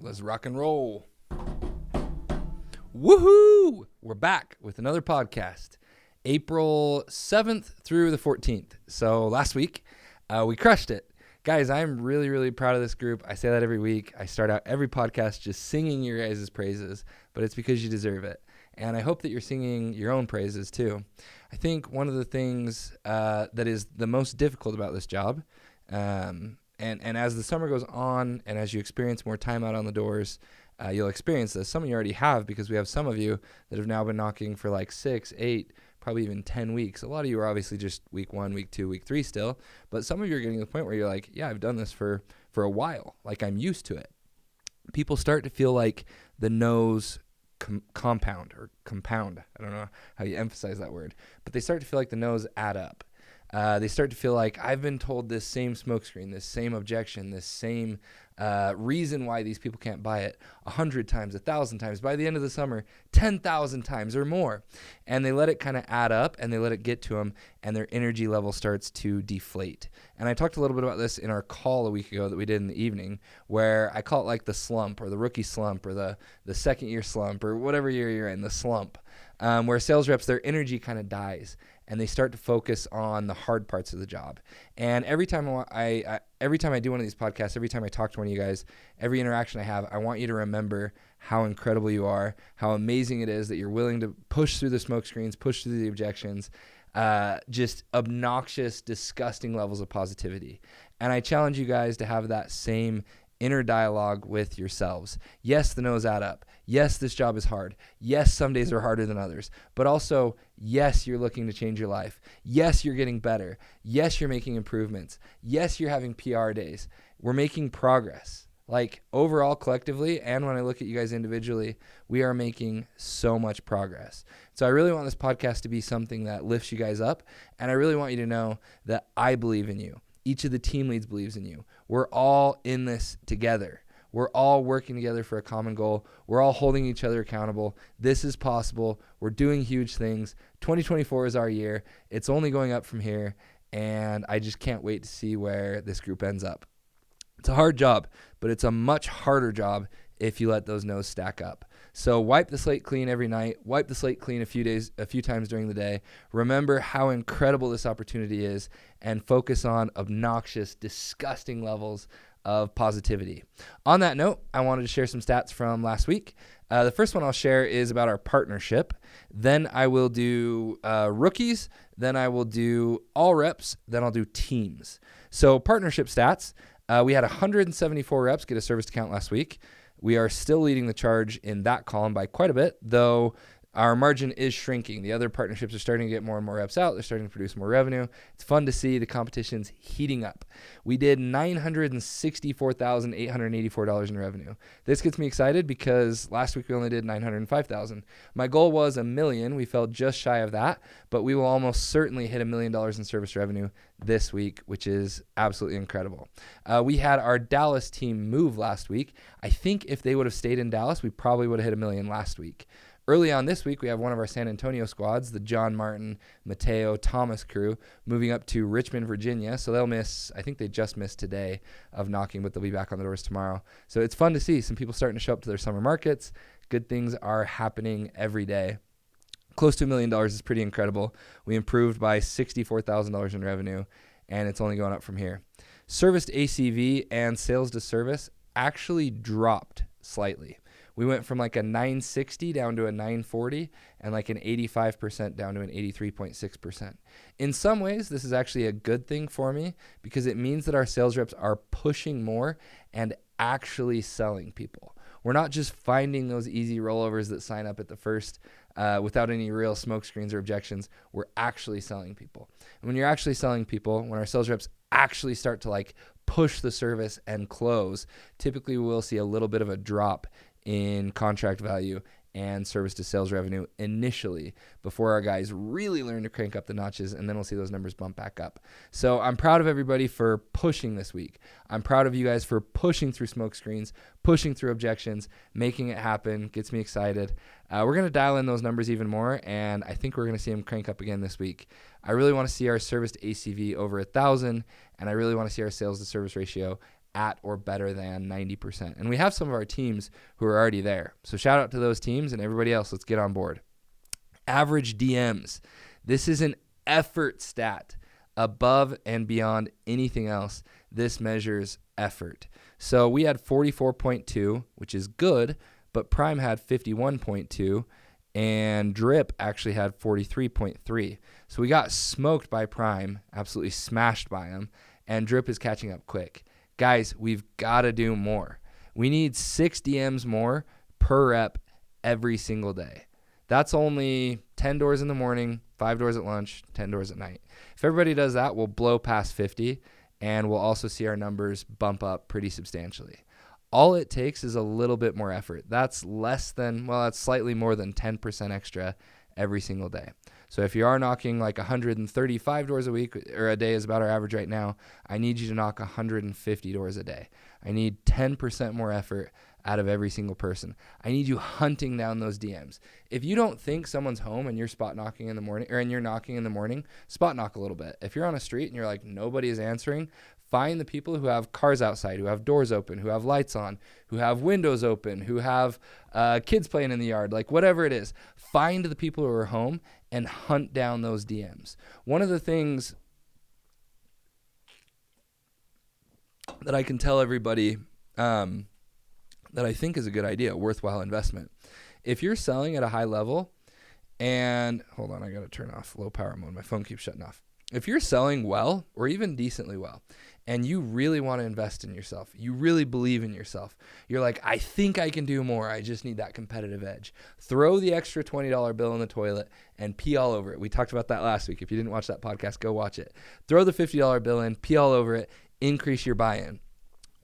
Let's rock and roll. Woohoo! We're back with another podcast. April 7th through the 14th. So last week, we crushed it. Guys, I'm really, really proud of this group. I say that every week. I start out every podcast just singing your guys' praises, but it's because you deserve it. And I hope that you're singing your own praises too. I think one of the things that is the most difficult about this job, and as the summer goes on and as you experience more time out on the doors, you'll experience this. Some of you already have, because we have some of you that have now been knocking for like 6, 8, probably even 10 weeks. A lot of you are obviously just week 1, week 2, week 3 still, but some of you are getting to the point where you're like, yeah, I've done this for a while. Like, I'm used to it. People start to feel like the no's compound. I don't know how you emphasize that word, but they start to feel like the no's add up. They start to feel like I've been told this same smokescreen, this same objection, this same reason why these people can't buy it 100 times, 1,000 times, by the end of the summer, 10,000 times or more. And they let it kind of add up, and they let it get to them, and their energy level starts to deflate. And I talked a little bit about this in our call a week ago that we did in the evening, where I call it like the slump, or the rookie slump, or the second year slump, or whatever year you're in, the slump, where sales reps, their energy kind of dies, and they start to focus on the hard parts of the job. And every time I do one of these podcasts, every time I talk to one of you guys, every interaction I have, I want you to remember how incredible you are, how amazing it is that you're willing to push through the smoke screens, push through the objections, just obnoxious, disgusting levels of positivity. And I challenge you guys to have that same inner dialogue with yourselves. Yes, the no's add up. Yes, this job is hard. Yes, some days are harder than others. But also, yes, you're looking to change your life. Yes, you're getting better. Yes, you're making improvements. Yes, you're having PR days. We're making progress. Like, overall, collectively, and when I look at you guys individually, we are making so much progress. So I really want this podcast to be something that lifts you guys up, and I really want you to know that I believe in you. Each of the team leads believes in you. We're all in this together. We're all working together for a common goal. We're all holding each other accountable. This is possible. We're doing huge things. 2024 is our year. It's only going up from here, and I just can't wait to see where this group ends up. It's a hard job, but it's a much harder job if you let those no's stack up. So wipe the slate clean every night. Wipe the slate clean a few times during the day. Remember how incredible this opportunity is, and focus on obnoxious, disgusting levels of positivity. On that note, I wanted to share some stats from last week. The first one I'll share is about our partnership. Then I will do rookies. Then I will do all reps. Then I'll do teams. So partnership stats. We had 174 reps get a service account last week. We are still leading the charge in that column by quite a bit, though our margin is shrinking. The other partnerships are starting to get more and more reps out. They're starting to produce more revenue. It's fun to see the competition's heating up. We did $964,884 in revenue. This gets me excited because last week we only did $905,000. My goal was $1 million. We fell just shy of that, but we will almost certainly hit $1 million in service revenue this week, which is absolutely incredible. We had our Dallas team move last week. I think if they would have stayed in Dallas, we probably would have hit $1 million last week. Early on this week, we have one of our San Antonio squads, the John Martin, Mateo, Thomas crew, moving up to Richmond, Virginia. So they'll miss, I think they just missed today of knocking, but they'll be back on the doors tomorrow. So it's fun to see some people starting to show up to their summer markets. Good things are happening every day. Close to $1 million is pretty incredible. We improved by $64,000 in revenue, and it's only going up from here. Serviced ACV and sales to service actually dropped slightly. We went from like a 960 down to a 940, and like an 85% down to an 83.6%. In some ways, this is actually a good thing for me because it means that our sales reps are pushing more and actually selling people. We're not just finding those easy rollovers that sign up at the first without any real smoke screens or objections. We're actually selling people. And when you're actually selling people, when our sales reps actually start to like push the service and close, typically we'll see a little bit of a drop in contract value and service to sales revenue initially before our guys really learn to crank up the notches, and then we'll see those numbers bump back up. So I'm proud of everybody for pushing this week. I'm proud of you guys for pushing through smoke screens, pushing through objections, making it happen. Gets me excited. We're going to dial in those numbers even more, and I think we're going to see them crank up again this week. I really want to see our service to ACV over 1,000, and I really want to see our sales to service ratio at or better than 90%. And we have some of our teams who are already there. So shout out to those teams, and everybody else, let's get on board. Average DMs. This is an effort stat. Above and beyond anything else, this measures effort. So we had 44.2, which is good, but Prime had 51.2, and Drip actually had 43.3. So we got smoked by Prime, absolutely smashed by him, and Drip is catching up quick. Guys, we've got to do more. We need 6 DMs more per rep every single day. That's only 10 doors in the morning, 5 doors at lunch, 10 doors at night. If everybody does that, we'll blow past 50, and we'll also see our numbers bump up pretty substantially. All it takes is a little bit more effort. That's that's slightly more than 10% extra every single day. So if you are knocking like 135 doors a week, or a day is about our average right now, I need you to knock 150 doors a day. I need 10% more effort out of every single person. I need you hunting down those DMs. If you don't think someone's home and you're spot knocking in the morning, or and you're knocking in the morning, spot knock a little bit. If you're on a street and you're like, nobody is answering, find the people who have cars outside, who have doors open, who have lights on, who have windows open, who have kids playing in the yard, like whatever it is. Find the people who are home and hunt down those DMs. One of the things that I can tell everybody that I think is a good idea, worthwhile investment. If you're selling at a high level, and hold on, I got to turn off low power mode. My phone keeps shutting off. If you're selling well, or even decently well, and you really want to invest in yourself, you really believe in yourself, you're like, I think I can do more. I just need that competitive edge. Throw the extra $20 bill in the toilet and pee all over it. We talked about that last week. If you didn't watch that podcast, go watch it. Throw the $50 bill in, pee all over it, increase your buy-in.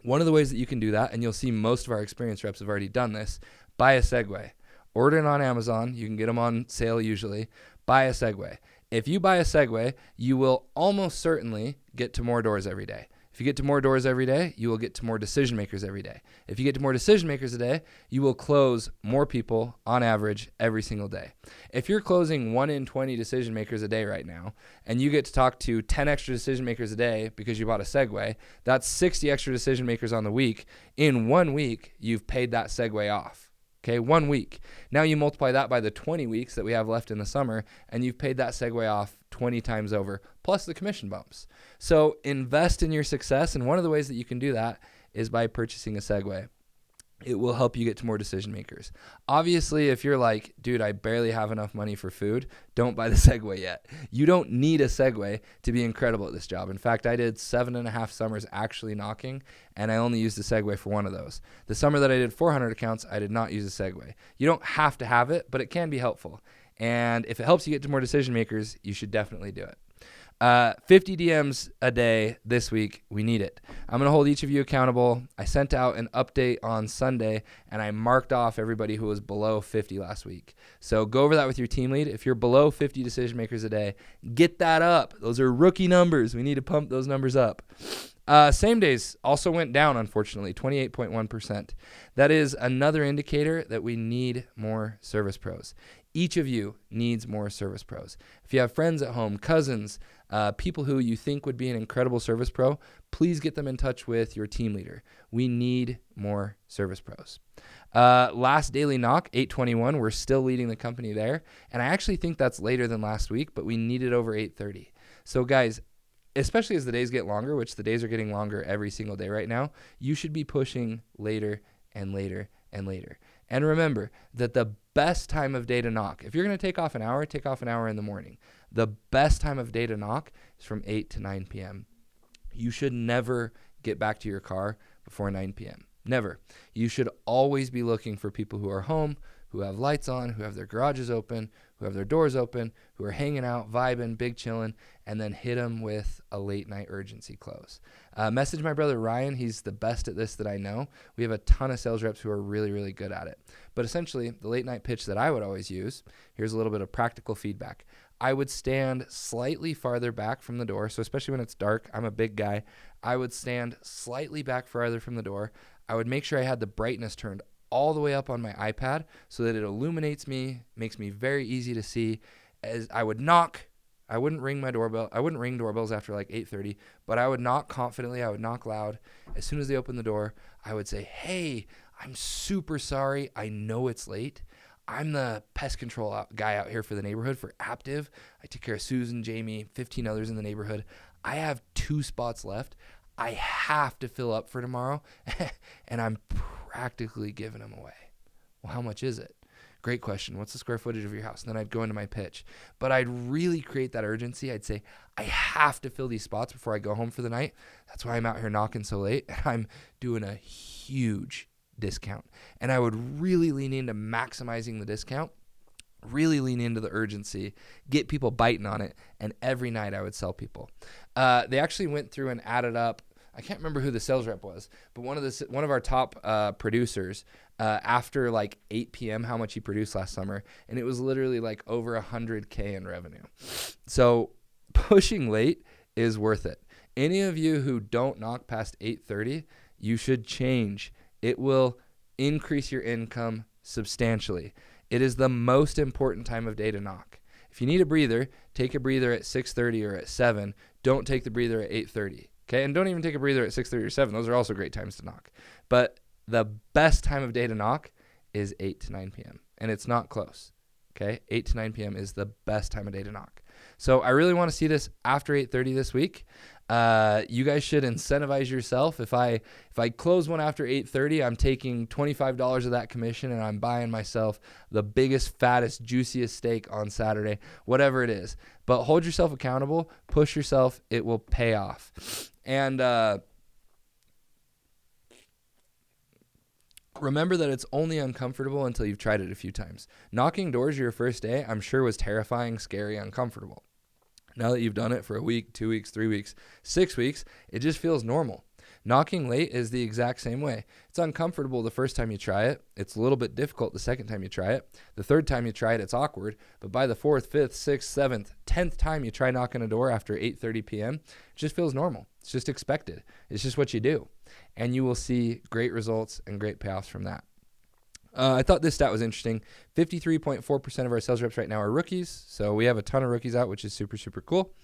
One of the ways that you can do that, and you'll see most of our experienced reps have already done this, buy a Segway. Order it on Amazon. You can get them on sale usually. Buy a Segway. If you buy a Segway, you will almost certainly get to more doors every day. If you get to more doors every day, you will get to more decision makers every day. If you get to more decision makers a day, you will close more people on average every single day. If you're closing 1 in 20 decision makers a day right now, and you get to talk to 10 extra decision makers a day because you bought a Segway, that's 60 extra decision makers on the week. In 1 week, you've paid that Segway off. Okay, 1 week. Now you multiply that by the 20 weeks that we have left in the summer, and you've paid that Segway off 20 times over, plus the commission bumps. So invest in your success, and one of the ways that you can do that is by purchasing a Segway. It will help you get to more decision makers. Obviously, if you're like, dude, I barely have enough money for food, don't buy the Segway yet. You don't need a Segway to be incredible at this job. In fact, I did 7.5 summers actually knocking, and I only used a Segway for one of those. The summer that I did 400 accounts, I did not use a Segway. You don't have to have it, but it can be helpful. And if it helps you get to more decision makers, you should definitely do it. 50 DMs a day this week. We need it. I'm going to hold each of you accountable. I sent out an update on Sunday, and I marked off everybody who was below 50 last week. So go over that with your team lead. If you're below 50 decision makers a day, get that up. Those are rookie numbers. We need to pump those numbers up. Same days also went down, unfortunately, 28.1%. That is another indicator that we need more service pros. Each of you needs more service pros. If you have friends at home, cousins, people who you think would be an incredible service pro, please get them in touch with your team leader. We need more service pros. Last daily knock, 821. We're still leading the company there. And I actually think that's later than last week, but we need it over 830. So guys, especially as the days get longer, which the days are getting longer every single day right now, you should be pushing later and later and later. And remember that the best time of day to knock, if you're going to take off an hour in the morning. The best time of day to knock is from 8 to 9 p.m. You should never get back to your car before 9 p.m. Never. You should always be looking for people who are home, who have lights on, who have their garages open, who have their doors open, who are hanging out, vibing, big chilling, and then hit them with a late night urgency close. Message my brother Ryan. He's the best at this that I know. We have a ton of sales reps who are really, really good at it. But essentially, the late night pitch that I would always use, here's a little bit of practical feedback. I would stand slightly farther back from the door. So especially when it's dark, I'm a big guy. I would stand slightly back farther from the door. I would make sure I had the brightness turned all the way up on my iPad so that it illuminates me, makes me very easy to see. As I would knock, I wouldn't ring my doorbell. I wouldn't ring doorbells after like 8:30, but I would knock confidently. I would knock loud. As soon as they opened the door, I would say, "Hey, I'm super sorry. I know it's late. I'm the pest control guy out here for the neighborhood for Aptive. I take care of Susan, Jamie, 15 others in the neighborhood. I have 2 spots left. I have to fill up for tomorrow, and I'm practically giving them away." Well, how much is it? Great question. What's the square footage of your house? And then I'd go into my pitch. But I'd really create that urgency. I'd say, I have to fill these spots before I go home for the night. That's why I'm out here knocking so late. And I'm doing a huge discount. And I would really lean into maximizing the discount, really lean into the urgency, get people biting on it. And every night I would sell people. They actually went through and added up. I can't remember who the sales rep was, but one of our top producers, after like 8 p.m., how much he produced last summer, and it was literally like over $100K in revenue. So pushing late is worth it. Any of you who don't knock past 8:30, you should change. It will increase your income substantially. It is the most important time of day to knock. If you need a breather, take a breather at 6:30 or at 7. Don't take the breather at 8:30. Okay, and don't even take a breather at 6:30 or 7. Those are also great times to knock. But the best time of day to knock is 8 to 9 p.m. And it's not close. Okay, 8 to 9 p.m. is the best time of day to knock. So I really want to see this after 8:30 this week. You guys should incentivize yourself. If I close one after 8:30, I'm taking $25 of that commission and I'm buying myself the biggest, fattest, juiciest steak on Saturday, whatever it is. But hold yourself accountable, push yourself, it will pay off. And remember that it's only uncomfortable until you've tried it a few times. Knocking doors your first day, I'm sure, was terrifying, scary, uncomfortable. Now that you've done it for a week, 2 weeks, 3 weeks, 6 weeks, it just feels normal. Knocking late is the exact same way. It's uncomfortable the first time you try it. It's a little bit difficult the second time you try it. The third time you try it, it's awkward. But by the 4th, 5th, 6th, 7th, 10th time you try knocking a door after 8:30 p.m., it just feels normal. It's just expected. It's just what you do. And you will see great results and great payoffs from that. I thought this stat was interesting. 53.4% of our sales reps right now are rookies. So we have a ton of rookies out, which is super, super cool.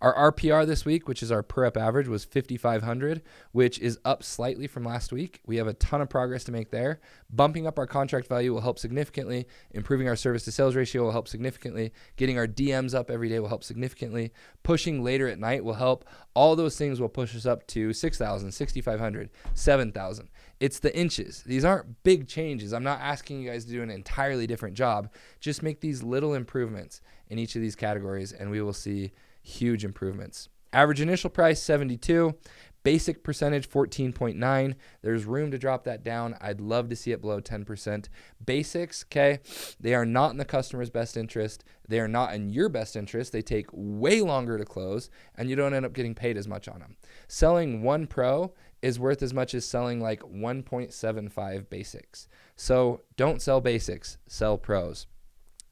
Our RPR this week, which is our per rep average, was 5,500, which is up slightly from last week. We have a ton of progress to make there. Bumping up our contract value will help significantly. Improving our service to sales ratio will help significantly. Getting our DMs up every day will help significantly. Pushing later at night will help. All those things will push us up to 6,000, 6,500, 7,000. It's the inches. These aren't big changes. I'm not asking you guys to do an entirely different job. Just make these little improvements in each of these categories, and we will see huge improvements. Average initial price, 72. Basic percentage, 14.9. There's room to drop that down. I'd love to see it below 10%. Basics, okay, they are not in the customer's best interest. They are not in your best interest. They take way longer to close, and you don't end up getting paid as much on them. Selling one pro is worth as much as selling like 1.75 basics. So don't sell basics, sell pros.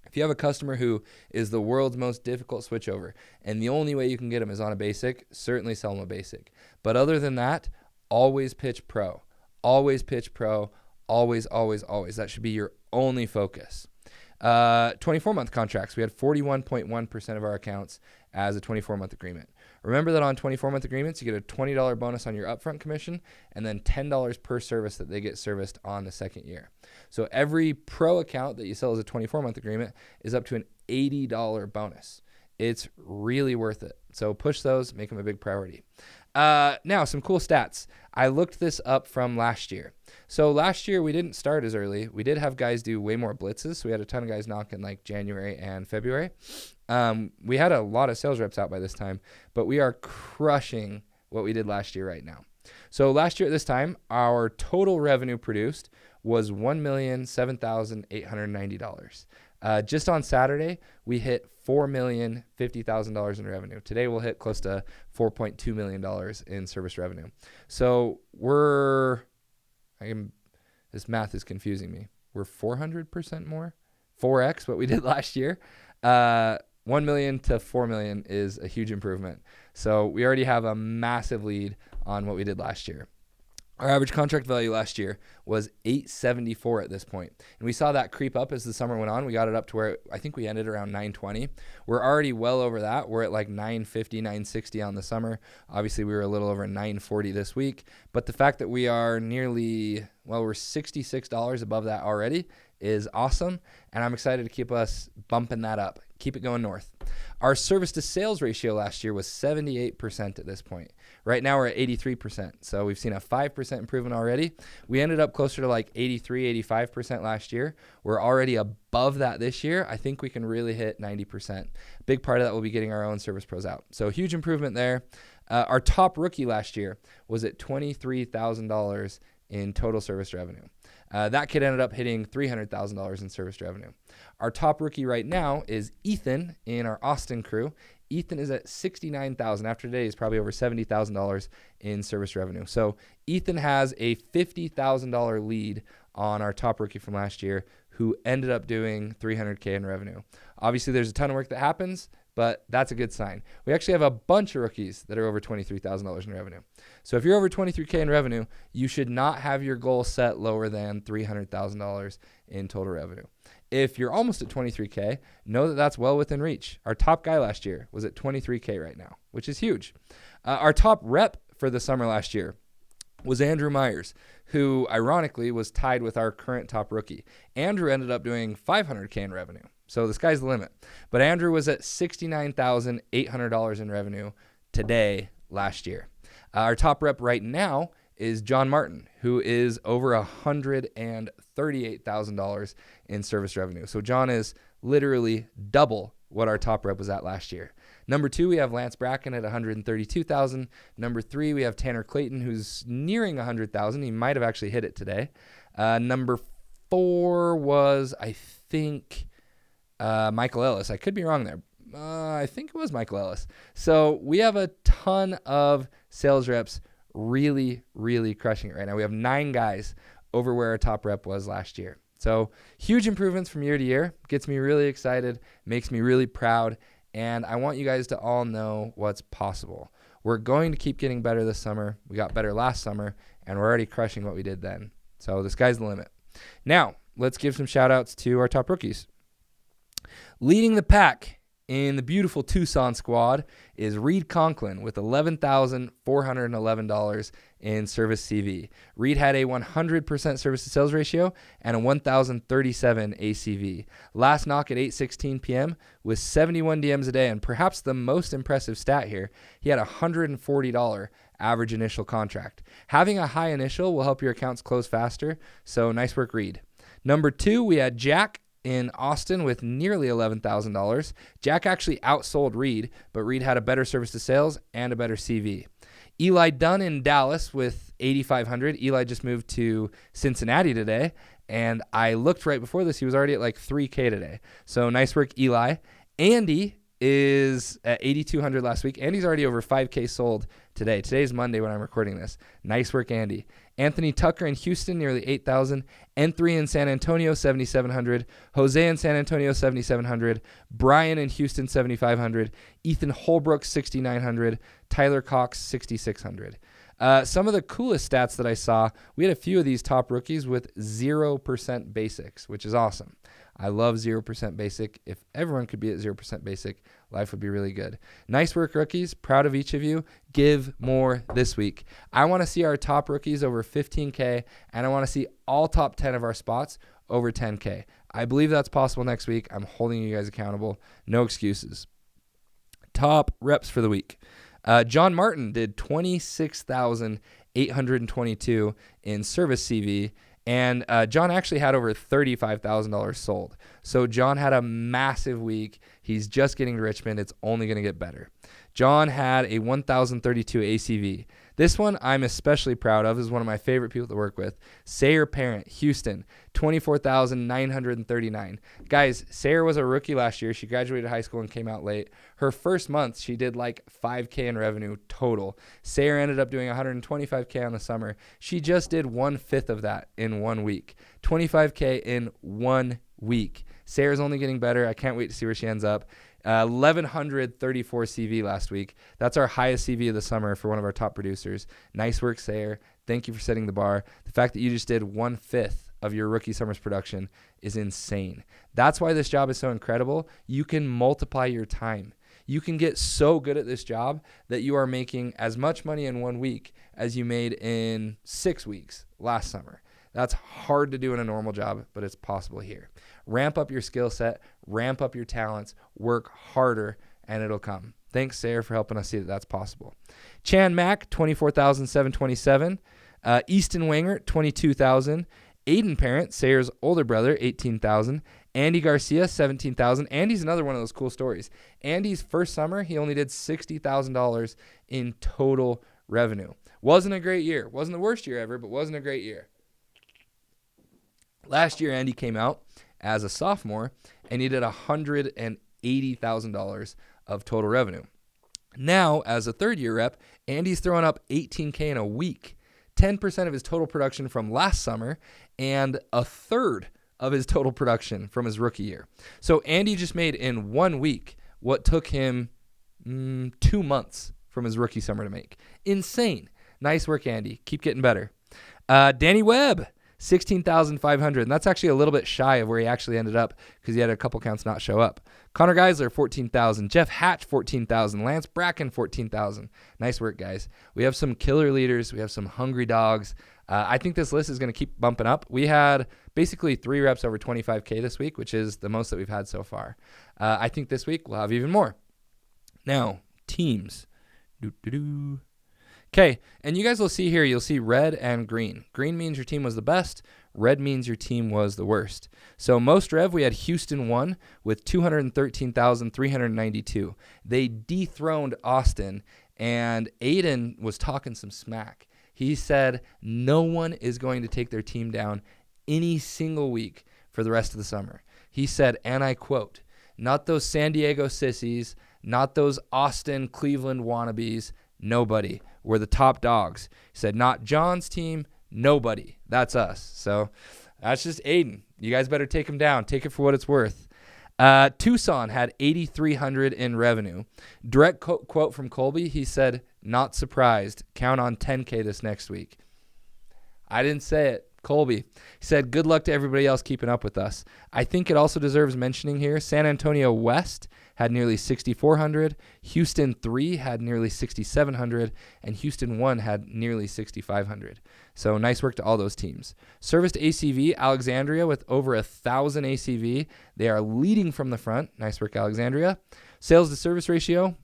If you have a customer who is the world's most difficult switchover and the only way you can get them is on a basic, certainly sell them a basic. But other than that, always pitch pro. Always pitch pro. Always, always, always. That should be your only focus. 24-month contracts. We had 41.1% of our accounts as a 24-month agreement. Remember that on 24-month agreements, you get a $20 bonus on your upfront commission and then $10 per service that they get serviced on the second year. So every pro account that you sell as a 24-month agreement is up to an $80 bonus. It's really worth it. So push those, make them a big priority. Now, some cool stats. I looked this up from last year. So last year, we didn't start as early. We did have guys do way more blitzes. So we had a ton of guys knock in like January and February. We had a lot of sales reps out by this time, but we are crushing what we did last year right now. So last year at this time, our total revenue produced was $1,007,890. Just on Saturday, we hit $4,050,000 in revenue. Today, we'll hit close to $4.2 million in service revenue. So this math is confusing me. We're 400% more, 4x what we did last year. 1 million to 4 million is a huge improvement. So we already have a massive lead on what we did last year. Our average contract value last year was $874 at this point. And we saw that creep up as the summer went on. We got it up to where I think we ended around $920. We're already well over that. We're at like $950, $960 on the summer. Obviously, we were a little over $940 this week. But the fact that we are nearly, well, we're $66 above that already is awesome. And I'm excited to keep us bumping that up. Keep it going north. Our service to sales ratio last year was 78% at this point. Right now we're at 83%. So we've seen a 5% improvement already. We ended up closer to like 83, 85% last year. We're already above that this year. I think we can really hit 90%. Big part of that will be getting our own service pros out. So huge improvement there. Our top rookie last year was at $23,000 in total service revenue. That kid ended up hitting $300,000 in service revenue. Our top rookie right now is Ethan in our Austin crew. Ethan is at $69,000. After today, he's probably over $70,000 in service revenue. So Ethan has a $50,000 lead on our top rookie from last year, who ended up doing $300K in revenue. Obviously, there's a ton of work that happens, but that's a good sign. We actually have a bunch of rookies that are over $23,000 in revenue. So if you're over $23K in revenue, you should not have your goal set lower than $300,000 in total revenue. If you're almost at 23K, know that that's well within reach. Our top guy last year was at 23K right now, which is huge. Our top rep for the summer last year was Andrew Myers, who ironically was tied with our current top rookie. Andrew ended up doing $500K in revenue. So the sky's the limit. But Andrew was at $69,800 in revenue today last year. Our top rep right now is John Martin, who is over $138,000 in service revenue. So John is literally double what our top rep was at last year. Number 2, we have Lance Bracken at $132,000. Number 3, we have Tanner Clayton, who's nearing $100,000. He might have actually hit it today. Number 4 was, I think, Michael Ellis. I could be wrong there. I think it was Michael Ellis. So we have a ton of sales reps really, really crushing it right now. We have 9 guys over where our top rep was last year. So huge improvements from year to year. Gets me really excited, makes me really proud, and I want you guys to all know what's possible. We're going to keep getting better this summer. We got better last summer, and we're already crushing what we did then. So the sky's the limit. Now, let's give some shout-outs to our top rookies. Leading the pack in the beautiful Tucson squad is Reed Conklin with $11,411 in service CV. Reed had a 100% service to sales ratio and a 1,037 ACV. Last knock at 8:16 p.m. with 71 DMs a day, and perhaps the most impressive stat here, he had a $140 average initial contract. Having a high initial will help your accounts close faster, so nice work, Reed. Number 2, we had Jack in Austin with nearly $11,000. Jack actually outsold Reed, but Reed had a better service to sales and a better CV. Eli Dunn in Dallas with $8,500. Eli just moved to Cincinnati today, and I looked right before this. He was already at like $3K today. So nice work, Eli. Andy is at $8,200 last week. Andy's already over $5K sold today. Today's Monday when I'm recording this. Nice work, Andy. Anthony Tucker in Houston, nearly $8,000. N3 in San Antonio, $7,700. Jose in San Antonio, $7,700. Brian in Houston, $7,500. Ethan Holbrook, $6,900. Tyler Cox, $6,600. Some of the coolest stats that I saw, we had a few of these top rookies with 0% basics, which is awesome. I love 0% basic. If everyone could be at 0% basic, life would be really good. Nice work, rookies. Proud of each of you. Give more this week. I want to see our top rookies over 15K, and I want to see all top 10 of our spots over 10K. I believe that's possible next week. I'm holding you guys accountable. No excuses. Top reps for the week. John Martin did $26,822 in service CV, and John actually had over $35,000 sold. So John had a massive week. He's just getting to Richmond. It's only going to get better. John had a 1,032 ACV. This one I'm especially proud of. This is one of my favorite people to work with. Sayer Parent, Houston, 24,939. Guys, Sayer was a rookie last year. She graduated high school and came out late. Her first month, she did like $5K in revenue total. Sayer ended up doing $125K on the summer. She just did 1/5 of that in 1 week. $25K in 1 week. Sarah's only getting better. I can't wait to see where she ends up. 1,134 CV last week. That's our highest CV of the summer for one of our top producers. Nice work, Sarah. Thank you for setting the bar. The fact that you just did 1/5 of your rookie summer's production is insane. That's why this job is so incredible. You can multiply your time. You can get so good at this job that you are making as much money in 1 week as you made in 6 weeks last summer. That's hard to do in a normal job, but it's possible here. Ramp up your skill set, ramp up your talents, work harder, and it'll come. Thanks, Sarah, for helping us see that that's possible. Chan Mack, 24,727. Easton Wanger, 22,000. Aiden Parent, Sarah's older brother, 18,000. Andy Garcia, 17,000. Andy's another one of those cool stories. Andy's first summer, he only did $60,000 in total revenue. Wasn't a great year. Wasn't the worst year ever, but wasn't a great year. Last year, Andy came out as a sophomore, and he did $180,000 of total revenue. Now, as a third-year rep, Andy's throwing up $18K in a week, 10% of his total production from last summer, and a third of his total production from his rookie year. So Andy just made in 1 week what took him 2 months from his rookie summer to make. Insane. Nice work, Andy. Keep getting better. Danny Webb, 16,500, and that's actually a little bit shy of where he actually ended up because he had a couple counts not show up. Connor Geisler, 14,000. Jeff Hatch, 14,000. Lance Bracken, 14,000. Nice work, guys. We have some killer leaders. We have some hungry dogs. I think this list is going to keep bumping up. We had basically 3 reps over 25K this week, which is the most that we've had so far. I think this week we'll have even more. Now, teams. Okay, and you guys will see here, you'll see red and green. Green means your team was the best. Red means your team was the worst. So most rev, we had Houston 1 with 213,392. They dethroned Austin, and Aiden was talking some smack. He said no one is going to take their team down any single week for the rest of the summer. He said, and I quote, not those San Diego sissies, not those Austin, Cleveland wannabes, nobody. We're the top dogs. He said, not John's team, nobody. That's us. So that's just Aiden. You guys better take him down. Take it for what it's worth. Tucson had 8,300 in revenue. Direct quote from Colby. He said, not surprised. Count on 10K this next week. I didn't say it. Colby. He said, good luck to everybody else keeping up with us. I think it also deserves mentioning here, San Antonio West had nearly 6,400. Houston 3 had nearly 6,700. And Houston 1 had nearly 6,500. So nice work to all those teams. Service to ACV, Alexandria with over 1,000 ACV. They are leading from the front. Nice work, Alexandria. Sales to service ratio,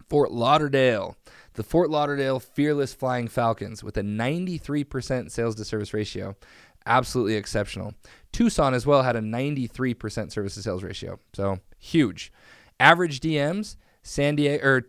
Fort Lauderdale. The Fort Lauderdale Fearless Flying Falcons with a 93% sales to service ratio. Absolutely exceptional. Tucson as well had a 93% service to sales ratio. So huge. Average DMs,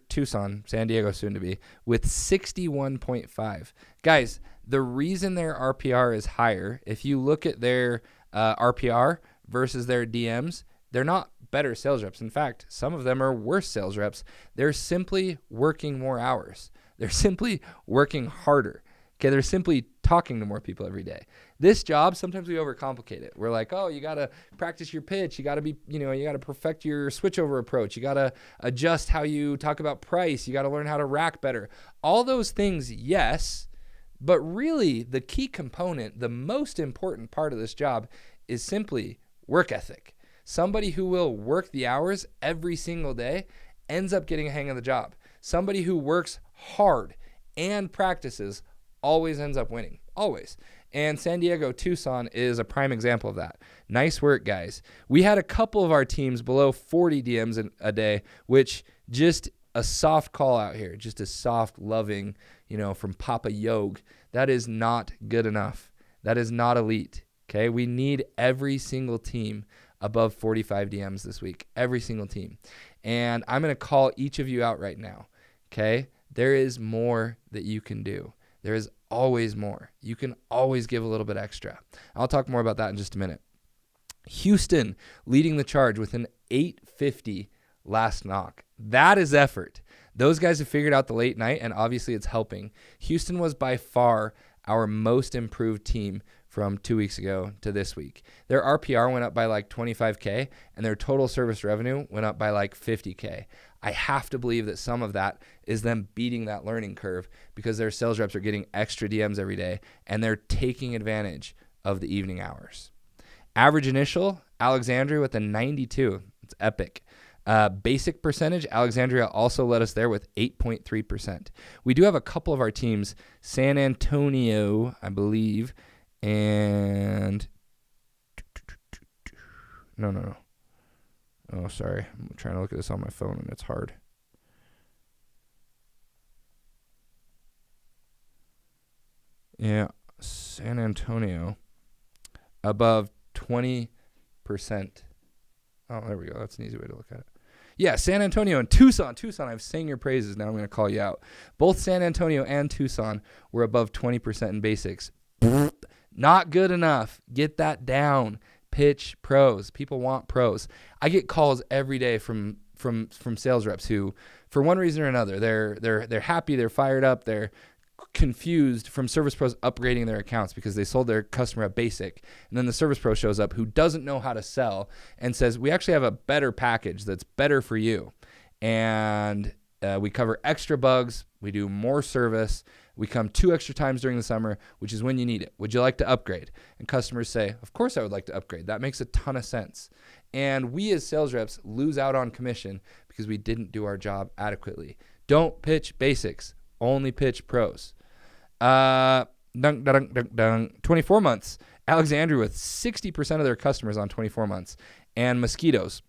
Tucson, San Diego soon to be, with 61.5. Guys, the reason their RPR is higher, if you look at their RPR versus their DMs, they're not better sales reps. In fact, some of them are worse sales reps. They're simply working more hours. They're simply working harder. Okay, they're simply talking to more people every day. This job, sometimes we overcomplicate it. We're like, oh, you got to practice your pitch. You got to be, you got to perfect your switchover approach. You got to adjust how you talk about price. You got to learn how to rack better. All those things, yes, but really the key component, the most important part of this job is simply work ethic. Somebody who will work the hours every single day ends up getting a hang of the job. Somebody who works hard and practices always ends up winning, always. And San Diego Tucson is a prime example of that. Nice work, guys. We had a couple of our teams below 40 DMs a day, which just a soft call out here, just a soft, loving, from Papa Yog. That is not good enough. That is not elite, okay? We need every single team above 45 DMs this week, every single team. And I'm going to call each of you out right now, okay? There is more that you can do. There is always more. You can always give a little bit extra. I'll talk more about that in just a minute. Houston leading the charge with an 850 last knock. That is effort. Those guys have figured out the late night, and obviously it's helping. Houston was by far our most improved team from 2 weeks ago to this week. Their RPR went up by like 25K and their total service revenue went up by like 50K. I have to believe that some of that is them beating that learning curve because their sales reps are getting extra DMs every day and they're taking advantage of the evening hours. Average initial, Alexandria with a 92. It's epic. Basic percentage, Alexandria also led us there with 8.3%. We do have a couple of our teams, San Antonio, I believe, and no. Oh, sorry. I'm trying to look at this on my phone, and it's hard. Yeah, San Antonio, above 20%. Oh, there we go. That's an easy way to look at it. Yeah, San Antonio and Tucson. Tucson, I've sang your praises. Now I'm going to call you out. Both San Antonio and Tucson were above 20% in basics. Not good enough. Get that down. Pitch pros. People want pros. I get calls every day from sales reps who, for one reason or another, they're happy, they're fired up, they're confused from service pros upgrading their accounts because they sold their customer a basic, and then the service pro shows up who doesn't know how to sell and says, we actually have a better package that's better for you, and we cover extra bugs, we do more service, we come 2 extra times during the summer, which is when you need it. Would you like to upgrade? And customers say, of course I would like to upgrade. That makes a ton of sense. And we as sales reps lose out on commission because we didn't do our job adequately. Don't pitch basics. Only pitch pros. 24 months. Alexandria with 60% of their customers on 24 months. And mosquitoes.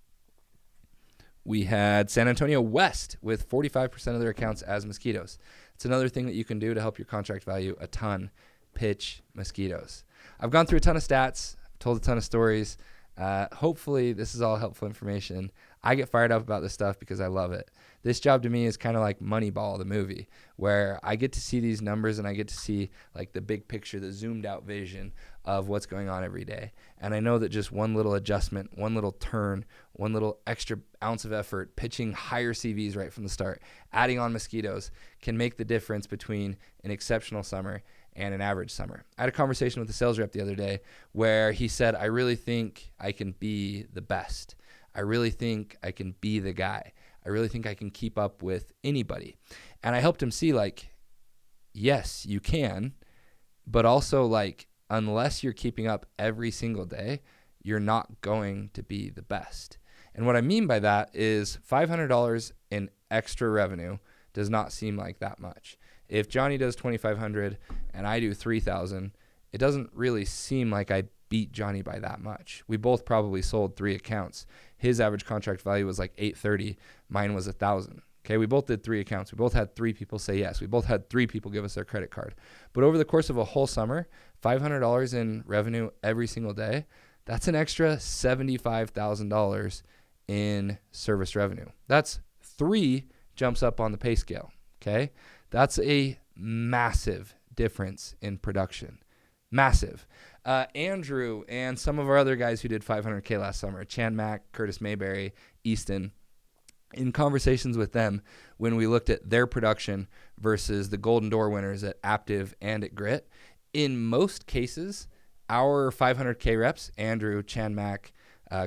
We had San Antonio West with 45% of their accounts as mosquitoes. It's another thing that you can do to help your contract value a ton. Pitch mosquitoes. I've gone through a ton of stats, told a ton of stories. Hopefully this is all helpful information. I get fired up about this stuff because I love it. This job to me is kind of like Moneyball, the movie, where I get to see these numbers and I get to see like the big picture, the zoomed out vision of what's going on every day. And I know that just one little adjustment, one little turn, one little extra ounce of effort, pitching higher CVs right from the start, adding on mosquitoes can make the difference between an exceptional summer and an average summer. I had a conversation with a sales rep the other day where he said, I really think I can be the best. I really think I can be the guy. I really think I can keep up with anybody. And I helped him see like, yes, you can, but also like, unless you're keeping up every single day, you're not going to be the best. And what I mean by that is $500 in extra revenue does not seem like that much. If Johnny does $2,500 and I do $3,000, it doesn't really seem like I beat Johnny by that much. We both probably sold 3 accounts. His average contract value was like $830. Mine was $1,000. Okay, we both did 3 accounts. We both had 3 people say yes. We both had 3 people give us their credit card. But over the course of a whole summer, $500 in revenue every single day, that's an extra $75,000 in service revenue. That's 3 jumps up on the pay scale. Okay, that's a massive difference in production. Massive. Andrew and some of our other guys who did 500K last summer, Chan Mack, Curtis Mayberry, Easton, in conversations with them when we looked at their production versus the Golden Door winners at Aptive and at Grit, in most cases, our 500K reps, Andrew, Chan Mack,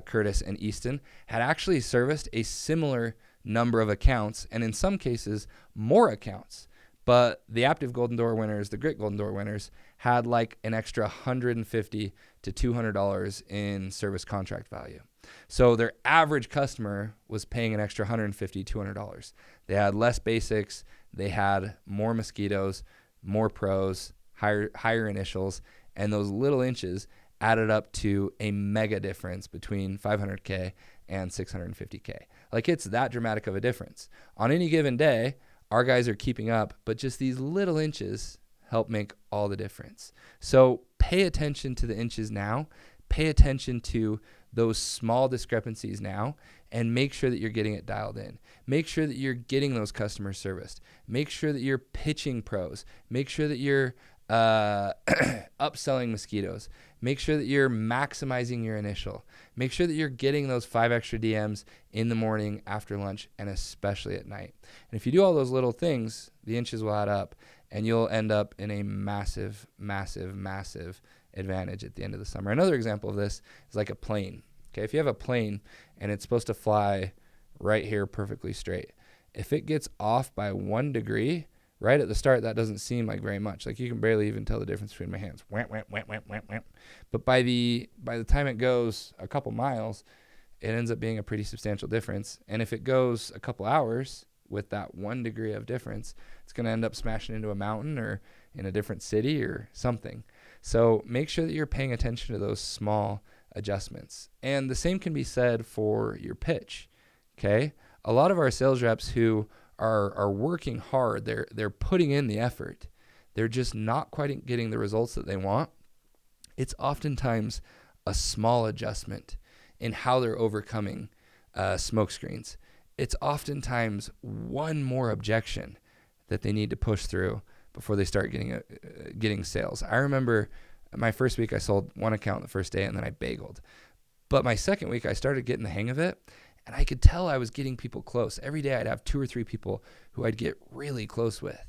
Curtis, and Easton, had actually serviced a similar number of accounts, and in some cases, more accounts. But the Aptive Golden Door winners, the Grit Golden Door winners, had like an extra $150 to $200 in service contract value. So their average customer was paying an extra $150, $200. They had less basics. They had more mosquitoes, more pros, higher initials, and those little inches added up to a mega difference between 500K and 650K. Like, it's that dramatic of a difference. On any given day, our guys are keeping up, but just these little inches help make all the difference. So pay attention to the inches now. Pay attention to those small discrepancies now, and make sure that you're getting it dialed in. Make sure that you're getting those customers serviced. Make sure that you're pitching pros. Make sure that you're upselling mosquitoes. Make sure that you're maximizing your initial. Make sure that you're getting those 5 extra DMs in the morning, after lunch, and especially at night. And if you do all those little things, the inches will add up, and you'll end up in a massive, massive, massive advantage at the end of the summer. Another example of this is like a plane. Okay, if you have a plane and it's supposed to fly right here perfectly straight, if it gets off by 1 degree right at the start, that doesn't seem like very much. Like you can barely even tell the difference between my hands. But by the time it goes a couple miles, it ends up being a pretty substantial difference. And if it goes a couple hours with that 1 degree of difference, it's going to end up smashing into a mountain or in a different city or something. So make sure that you're paying attention to those small adjustments. And the same can be said for your pitch. Okay? A lot of our sales reps who are working hard, they're putting in the effort, they're just not quite getting the results that they want. It's oftentimes a small adjustment in how they're overcoming smoke screens. It's oftentimes one more objection that they need to push through before they start getting sales. I remember my first week I sold one account the first day and then I bageled. But my second week I started getting the hang of it, and I could tell I was getting people close. Every day I'd have 2 or 3 people who I'd get really close with.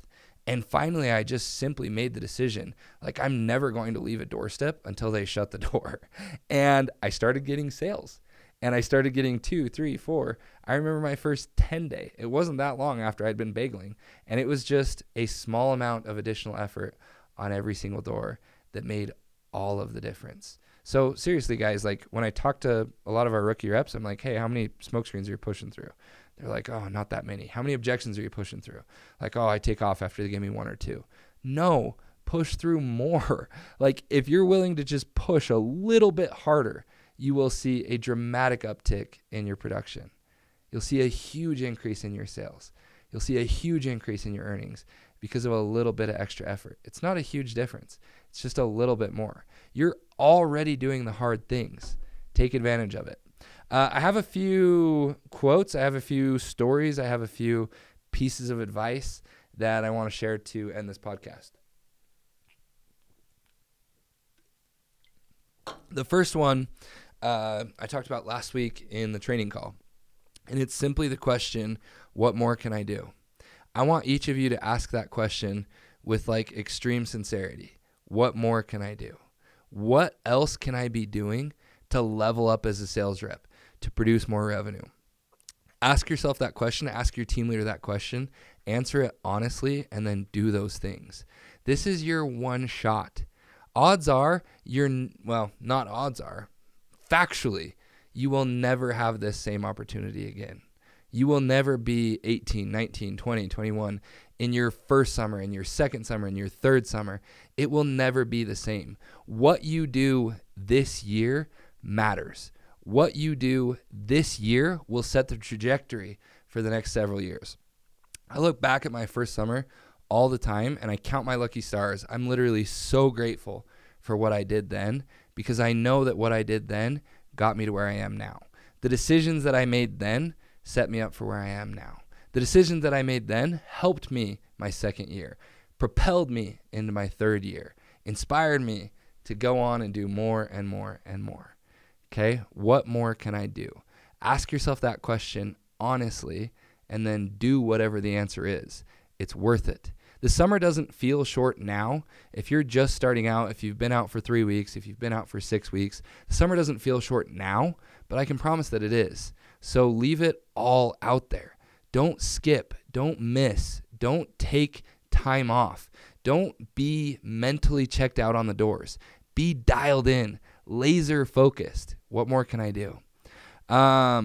And finally, I just simply made the decision, like I'm never going to leave a doorstep until they shut the door. And I started getting sales. And I started getting 2, 3, 4. I remember my first 10 day. It wasn't that long after I'd been bageling. And it was just a small amount of additional effort on every single door that made all of the difference. So seriously, guys, like when I talk to a lot of our rookie reps, I'm like, hey, how many smoke screens are you pushing through? They're like, oh, not that many. How many objections are you pushing through? Like, oh, I take off after they give me 1 or 2. No, push through more. Like if you're willing to just push a little bit harder, you will see a dramatic uptick in your production. You'll see a huge increase in your sales. You'll see a huge increase in your earnings because of a little bit of extra effort. It's not a huge difference. It's just a little bit more. You're already doing the hard things. Take advantage of it. I have a few quotes. I have a few stories. I have a few pieces of advice that I want to share to end this podcast. The first one I talked about last week in the training call, and it's simply the question, what more can I do? I want each of you to ask that question with like extreme sincerity. What more can I do? What else can I be doing to level up as a sales rep, to produce more revenue? Ask yourself that question. Ask your team leader that question. Answer it honestly, and then do those things. This is your one shot. Odds are, not odds are, factually, you will never have this same opportunity again. You will never be 18, 19, 20, 21 in your first summer, in your second summer, in your third summer. It will never be the same. What you do this year matters. What you do this year will set the trajectory for the next several years. I look back at my first summer all the time and I count my lucky stars. I'm literally so grateful for what I did then because I know that what I did then got me to where I am now. The decisions that I made then set me up for where I am now. The decisions that I made then helped me my second year, propelled me into my third year, inspired me to go on and do more and more and more. Okay, what more can I do? Ask yourself that question honestly, and then do whatever the answer is. It's worth it. The summer doesn't feel short now. If you're just starting out, if you've been out for 3 weeks, if you've been out for 6 weeks, the summer doesn't feel short now, but I can promise that it is. So leave it all out there. Don't skip. Don't miss. Don't take time off. Don't be mentally checked out on the doors. Be dialed in, laser focused. What more can I do? I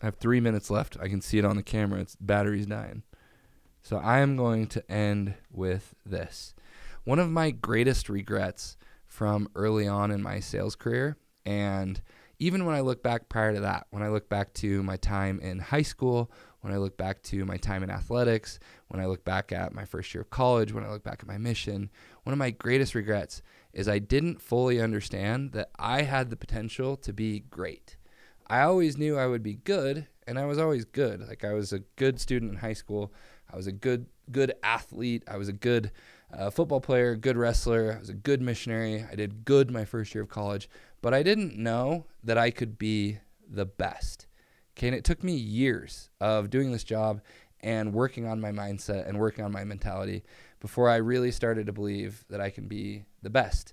have 3 minutes left. I can see it on the camera. It's battery's dying. So I am going to end with this. One of my greatest regrets from early on in my sales career, and even when I look back prior to that, when I look back to my time in high school, when I look back to my time in athletics, when I look back at my first year of college, when I look back at my mission, one of my greatest regrets is I didn't fully understand that I had the potential to be great. I always knew I would be good, and I was always good. Like I was a good student in high school. I was a good athlete. I was a good football player, good wrestler. I was a good missionary. I did good my first year of college, but I didn't know that I could be the best. Okay, and it took me years of doing this job and working on my mindset and working on my mentality before I really started to believe that I can be the best.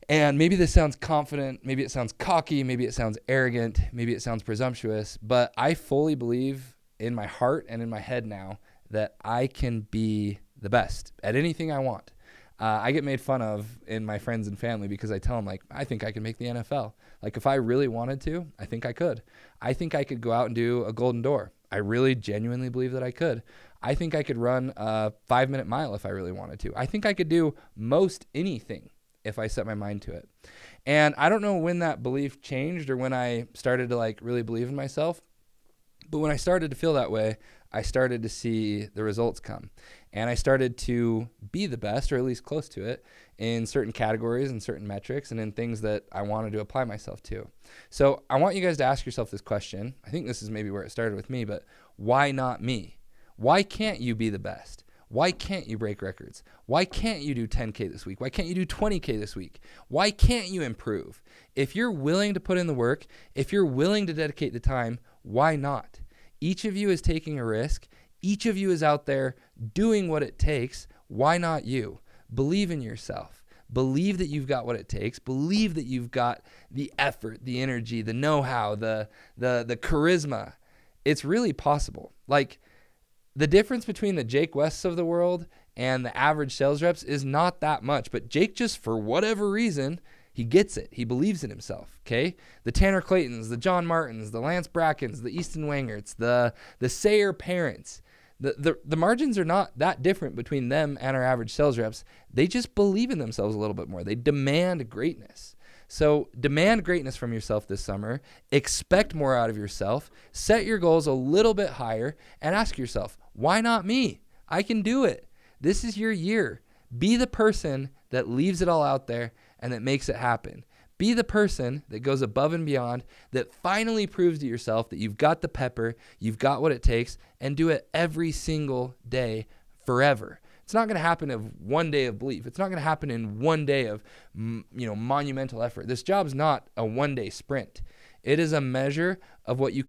And maybe this sounds confident, maybe it sounds cocky, maybe it sounds arrogant, maybe it sounds presumptuous, but I fully believe in my heart and in my head now that I can be the best at anything I want. I get made fun of in my friends and family because I tell them, like, I think I can make the NFL. Like, if I really wanted to, I think I could. I think I could go out and do a golden door. I really genuinely believe that I could. I think I could run a 5-minute mile if I really wanted to. I think I could do most anything if I set my mind to it. And I don't know when that belief changed or when I started to like really believe in myself. But when I started to feel that way, I started to see the results come. And I started to be the best, or at least close to it, in certain categories and certain metrics and in things that I wanted to apply myself to. So I want you guys to ask yourself this question. I think this is maybe where it started with me, but why not me? Why can't you be the best? Why can't you break records? Why can't you do 10K this week? Why can't you do 20K this week? Why can't you improve? If you're willing to put in the work, if you're willing to dedicate the time, why not? Each of you is taking a risk. Each of you is out there doing what it takes. Why not you? Believe in yourself. Believe that you've got what it takes. Believe that you've got the effort, the energy, the know-how, the charisma. It's really possible. Like, the difference between the Jake Wests of the world and the average sales reps is not that much. But Jake, just for whatever reason, he gets it. He believes in himself, okay? The Tanner Claytons, the John Martins, the Lance Brackens, the Easton Wangerts, the Sayer parents. The margins are not that different between them and our average sales reps. They just believe in themselves a little bit more. They demand greatness. So demand greatness from yourself this summer. Expect more out of yourself. Set your goals a little bit higher and ask yourself, why not me? I can do it. This is your year. Be the person that leaves it all out there and that makes it happen. Be the person that goes above and beyond, that finally proves to yourself that you've got the pepper, you've got what it takes, and do it every single day forever. It's not going to happen in one day of belief. It's not going to happen in one day of monumental effort. This job's not a one-day sprint. It is a measure of what you